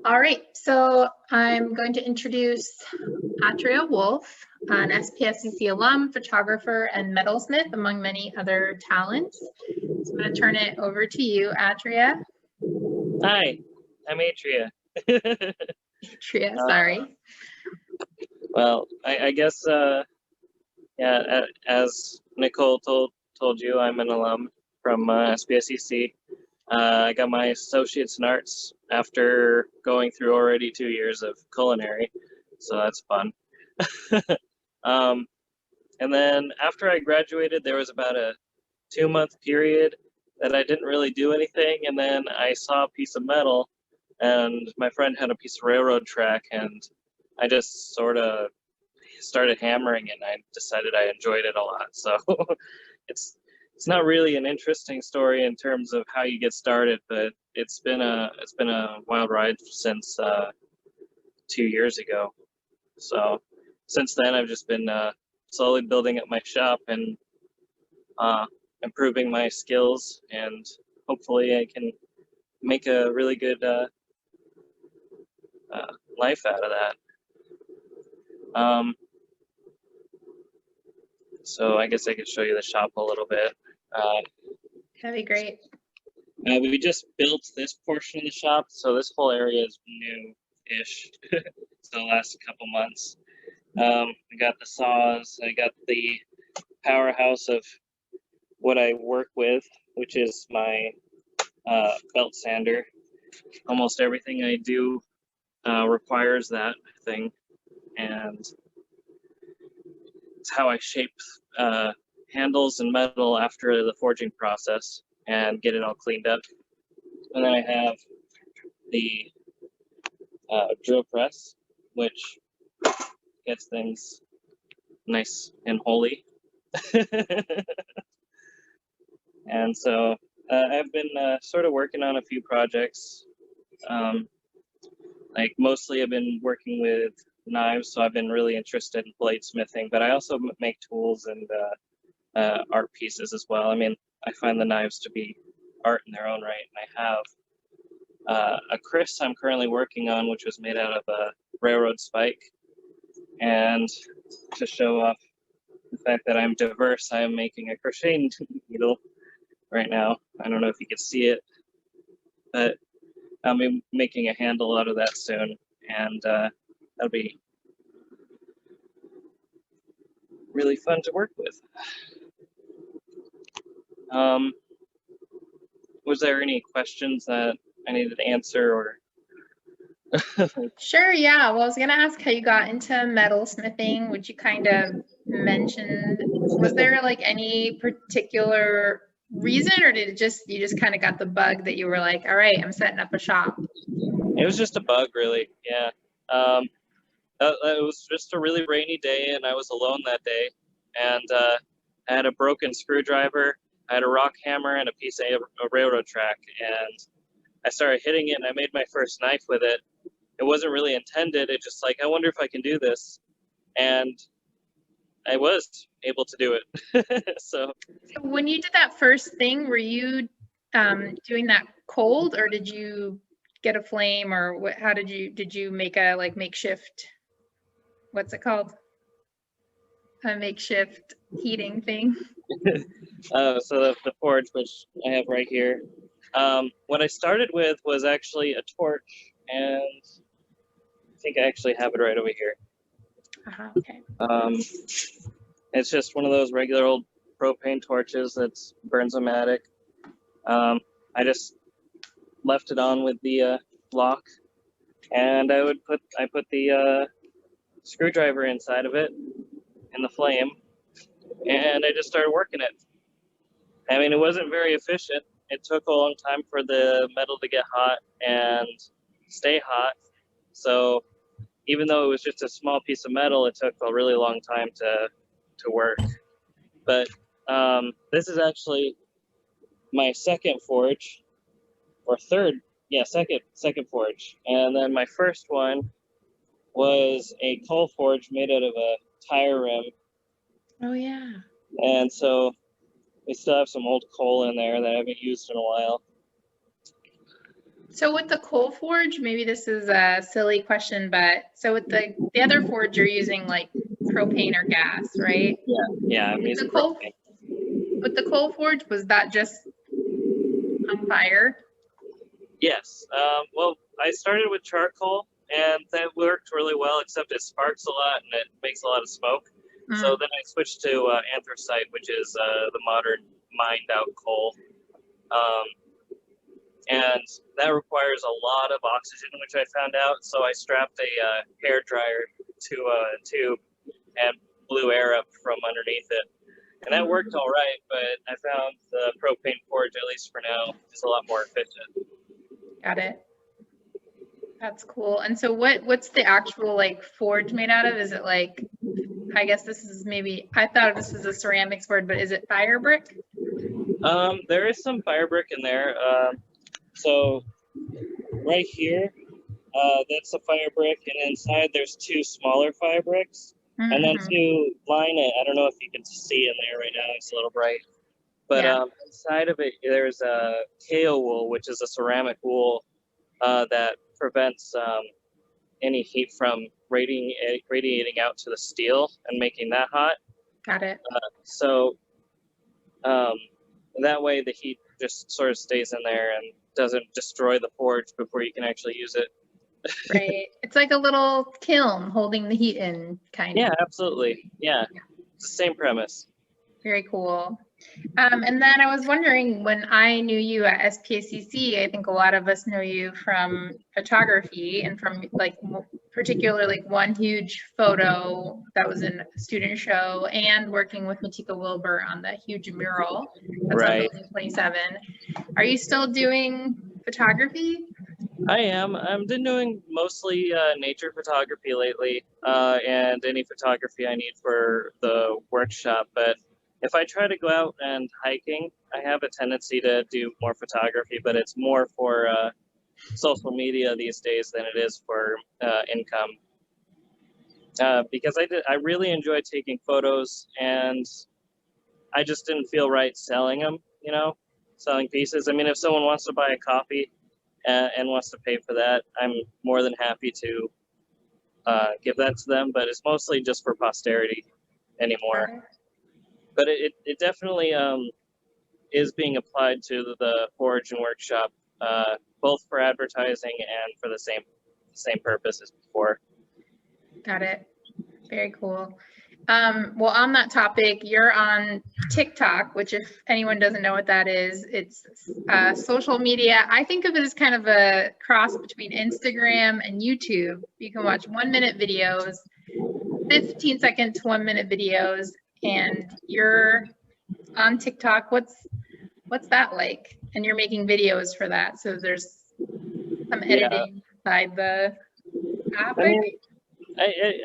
All right, so I'm going to introduce Atria Wulf, an SPSCC alum, photographer, and metalsmith, among many other talents. So I'm going to turn it over to you, Atria. Hi, I'm Atria. Atria, sorry. Well, I guess, yeah, as Nicole told you, I'm an alum from SPSCC. I got my associates in arts after going through already 2 years of culinary, so that's fun. And then after I graduated, there was about a 2-month period that I didn't really do anything, and then I saw a piece of metal, and my friend had a piece of railroad track, and I just sort of started hammering it, and I decided I enjoyed it a lot. So it's not really an interesting story in terms of how you get started, but it's been a wild ride since 2 years ago. So since then, I've just been slowly building up my shop and improving my skills, and hopefully I can make a really good life out of that. So I guess I could show you the shop a little bit. That'd be great. We just built this portion of the shop, so this whole area is new-ish. So the last couple months. I got the saws, I got the powerhouse of what I work with, which is my belt sander. Almost everything I do requires that thing, and it's how I shape handles and metal after the forging process and get it all cleaned up. And then I have the drill press, which gets things nice and holy. And so I've been sort of working on a few projects. Like mostly I've been working with knives, so I've been really interested in bladesmithing, but I also make tools and art pieces as well. I mean, I find the knives to be art in their own right, and I have a kris I'm currently working on, which was made out of a railroad spike. And to show off the fact that I'm diverse, I am making a crochet needle right now. I don't know if you can see it, but I'll be making a handle out of that soon, and that'll be really fun to work with. Was there any questions that I needed to answer, or? Sure, yeah. Well, I was going to ask how you got into metalsmithing, which you kind of mentioned. Was there like any particular reason, or did you just kind of got the bug that you were like, all right, I'm setting up a shop? It was just a bug, really. Yeah. It was just a really rainy day, and I was alone that day. And I had a broken screwdriver, I had a rock hammer, and a piece of a railroad track. And I started hitting it, and I made my first knife with it. It wasn't really intended. It just like, I wonder if I can do this. And I was able to do it. So when you did that first thing, were you doing that cold, or did you get a flame, or what? How did you make a like makeshift? What's it called? A makeshift heating thing. So the forge, which I have right here, what I started with was actually a torch, and I think I actually have it right over here. Okay. It's just one of those regular old propane torches that burns automatic. I just left it on with the lock, and I put the screwdriver inside of it in the flame, and I just started working it. I mean, it wasn't very efficient. It took a long time for the metal to get hot and stay hot. So even though it was just a small piece of metal, it took a really long time to work. But this is actually my second forge, or third, yeah, second forge. And then my first one was a coal forge made out of a tire rim. Oh yeah. And so we still have some old coal in there that I haven't used in a while. So with the coal forge, maybe this is a silly question, but so with the other forge, you're using like propane or gas, right? Yeah, I'm With using the coal, propane. with the coal forge, was that just on fire? Yes. Well, I started with charcoal, and that worked really well, except it sparks a lot and it makes a lot of smoke. So then I switched to anthracite, which is the modern mined out coal. Um, and that requires a lot of oxygen, which I found out. So I strapped a hair dryer to a tube and blew air up from underneath it. And that worked all right, but I found the propane forge, at least for now, is a lot more efficient. Got it. That's cool. And so what's the actual like forge made out of? Is it like, I guess this is maybe, I thought this was a ceramics board, but is it fire brick? There is some fire brick in there. So right here, that's a fire brick, and inside there's two smaller fire bricks. And then to line it, I don't know if you can see in there right now, it's a little bright. But inside of it, there's a Atria wool, which is a ceramic wool that prevents any heat from radiating out to the steel and making that hot. Got it. So that way the heat just sort of stays in there and doesn't destroy the forge before you can actually use it. Right. It's like a little kiln holding the heat in, kind of. Yeah, absolutely. Yeah. It's the same premise. Very cool. And then I was wondering, when I knew you at SPSCC, I think a lot of us know you from photography and from like particularly one huge photo that was in a student show and working with Matika Wilbur on the huge mural that's on Building 27. Are you still doing photography? I am. I've been doing mostly nature photography lately, and any photography I need for the workshop. But if I try to go out and hiking, I have a tendency to do more photography, but it's more for social media these days than it is for income. Because I really enjoy taking photos, and I just didn't feel right selling them, selling pieces. I mean, if someone wants to buy a copy and wants to pay for that, I'm more than happy to give that to them, but it's mostly just for posterity anymore. But it definitely is being applied to the forge and workshop, both for advertising and for the same purpose as before. Got it. Very cool. Well, on that topic, you're on TikTok, which if anyone doesn't know what that is, it's social media. I think of it as kind of a cross between Instagram and YouTube. You can watch 1-minute videos, 15-second to 1-minute videos, and you're on TikTok. What's that like? And you're making videos for that, so there's some editing inside the topic.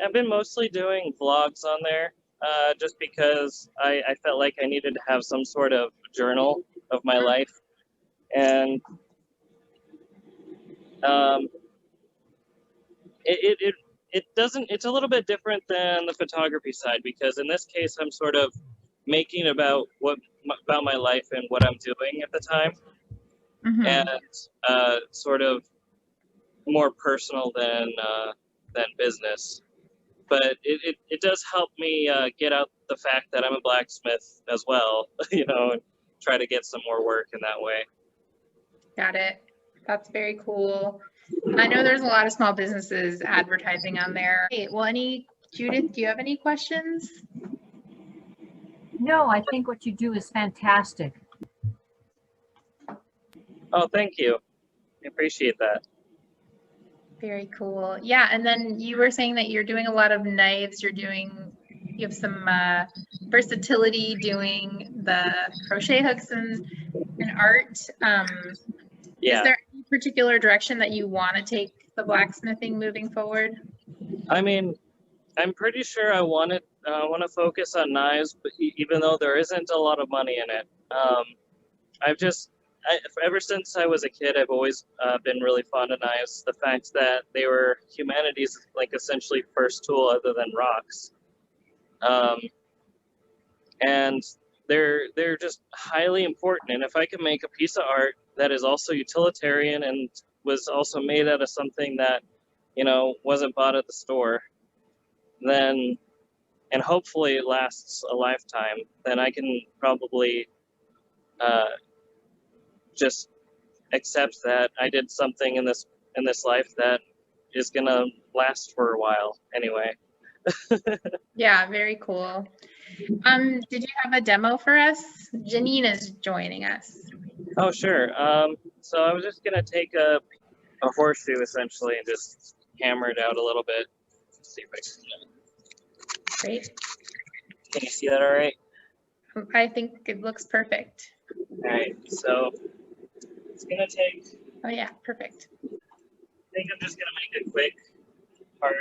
I've been mostly doing vlogs on there, just because I felt like I needed to have some sort of journal of my life, and it doesn't. It's a little bit different than the photography side, because in this case I'm sort of making about my life and what I'm doing at the time, and sort of more personal than business. But it does help me get out the fact that I'm a blacksmith as well, and try to get some more work in that way. Got it. That's very cool. I know there's a lot of small businesses advertising on there. Hey, well, Judith, do you have any questions? No, I think what you do is fantastic. Oh, thank you. I appreciate that. Very cool. Yeah, and then you were saying that you're doing a lot of knives. You have some versatility doing the crochet hooks and art. Is there any particular direction that you want to take the blacksmithing moving forward? I mean, I'm pretty sure I want to focus on knives, but even though there isn't a lot of money in it. Ever since I was a kid, I've always been really fond of knives. The fact that they were humanity's essentially first tool other than rocks, and they're just highly important. And if I can make a piece of art that is also utilitarian and was also made out of something that, you know, wasn't bought at the store, then, and hopefully it lasts a lifetime, then I can probably just accept that I did something in this life that is gonna last for a while anyway. Yeah, very cool. Did you have a demo for us? Janine is joining us. Oh, sure. So I was just gonna take a horseshoe essentially and just hammer it out a little bit. Let's see if I Great. can you see that all right? I think it looks perfect. All right, so it's gonna take, Oh yeah, perfect. I think I'm just gonna make a quick part,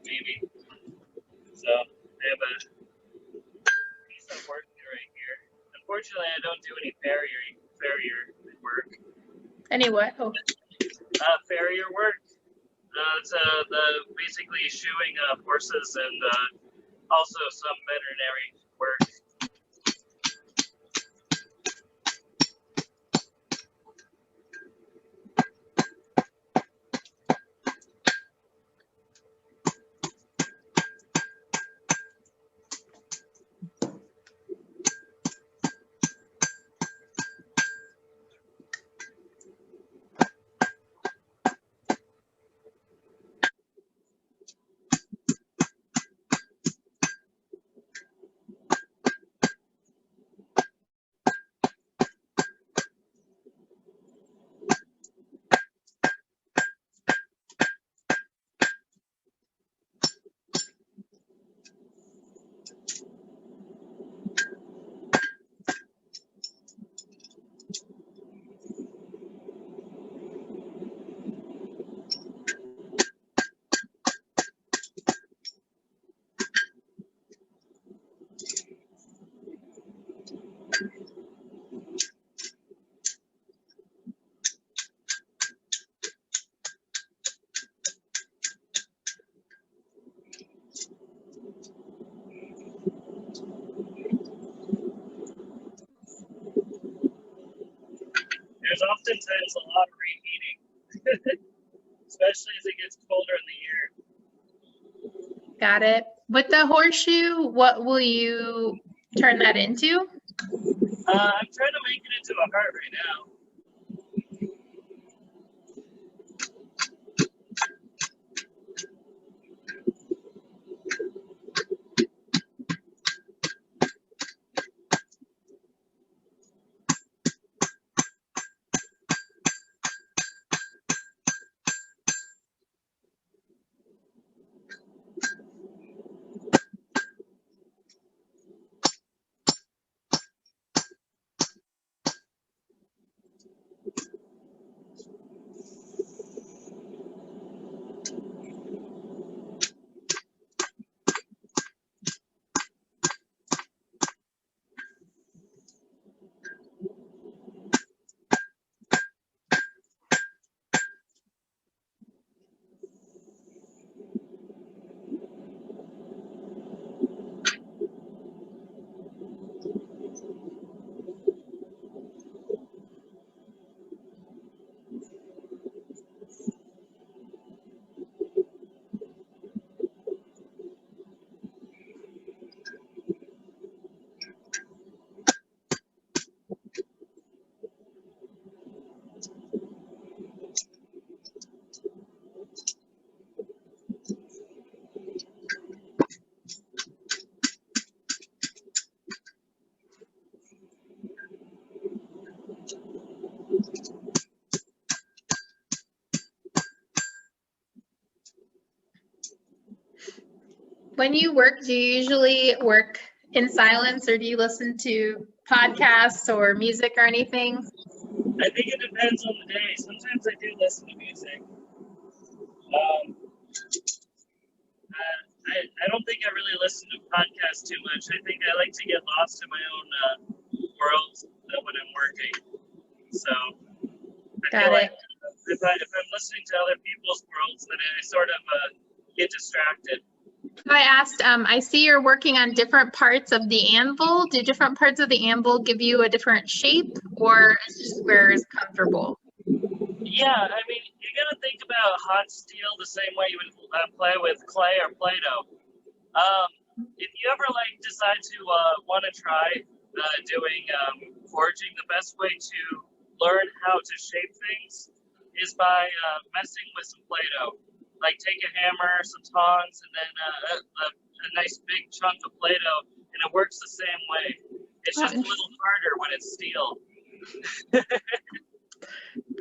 maybe. So I have a piece of work right here. Unfortunately, I don't do any farrier work. Anyway, oh, Farrier work. It's the basically shoeing horses and also some veterinary work. There's oftentimes a lot of reheating, especially as it gets colder in the year. got it. With the horseshoe, what will you turn that into? I'm trying to make it into a heart right now. When you work, do you usually work in silence or do you listen to podcasts or music or anything? I think it depends on the day. Sometimes I do listen to music. I don't think I really listen to podcasts too much. I think I like to get lost in my own world when I'm working. So I feel like if I'm listening to other people's worlds, then I sort of get distracted. I asked, I see you're working on different parts of the anvil. Do different parts of the anvil give you a different shape or is just where is comfortable? Yeah, I mean, you gotta think about hot steel the same way you would play with clay or Play-Doh. If you ever like decide to want to try doing forging, the best way to learn how to shape things is by messing with some Play-Doh. Like take a hammer, some tongs, and then a nice big chunk of Play-Doh, and it works the same way. It's just a little harder when it's steel.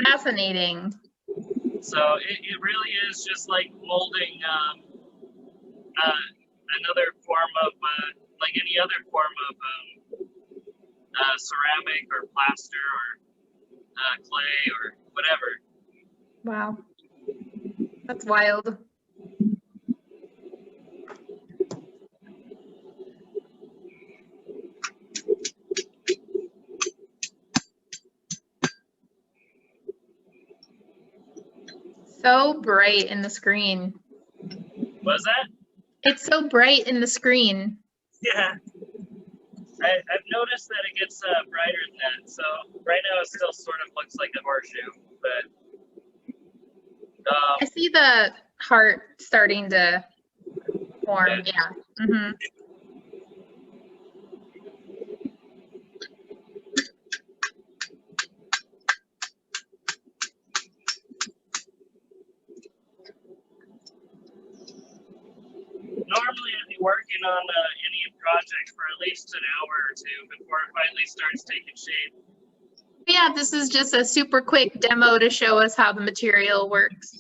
Fascinating. So it really is just like molding another form of, like any other form of ceramic or plaster or clay or whatever. Wow. That's wild. So bright in the screen. What is that? It's so bright in the screen. Yeah. I've noticed that it gets brighter than that. So right now it still sort of looks like a horseshoe, but I see the heart starting to form. Yeah. Mm-hmm. normally I'd be working on any project for at least an hour or two before it finally starts taking shape. Yeah, this is just a super quick demo to show us how the material works.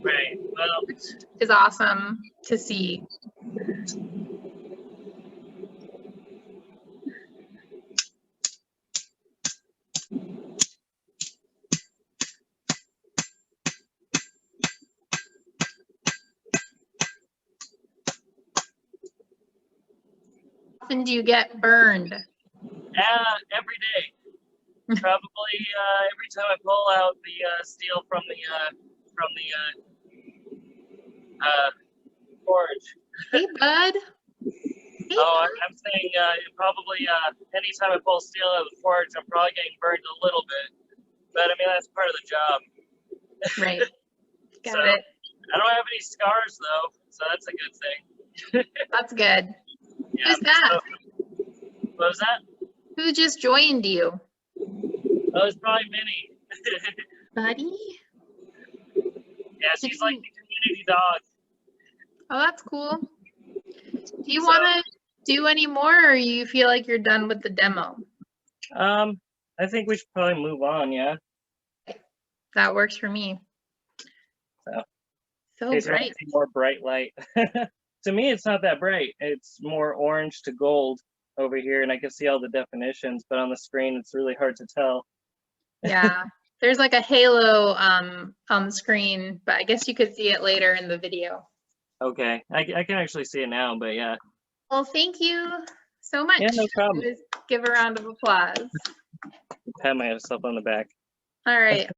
Right. Well, Which is awesome to see. How often do you get burned? every day. Probably every time I pull out the steel from the forge. Hey, bud. Hey, Oh, I'm saying probably anytime I pull steel out of the forge, I'm probably getting burned a little bit. But I mean, that's part of the job. right. Got So, it. I don't have any scars though, so that's a good thing. That's good. Yeah. Who's that? So, what was that? Who just joined you? Oh, it's probably Minnie. Buddy? Yeah, she's like the community dog. Oh, that's cool. Do you So- want to do any more, or you feel like you're done with the demo? I think we should probably move on, yeah. That works for me. So, So in case you want bright. to see more bright light. To me, it's not that bright. It's more orange to gold over here, and I can see all the definitions, but on the screen, it's really hard to tell. Yeah. There's like a halo on the screen, but I guess you could see it later in the video. Okay, I can actually see it now, but yeah. Well, thank you so much. Yeah, no problem. Just give a round of applause. Pat myself on the back. All right.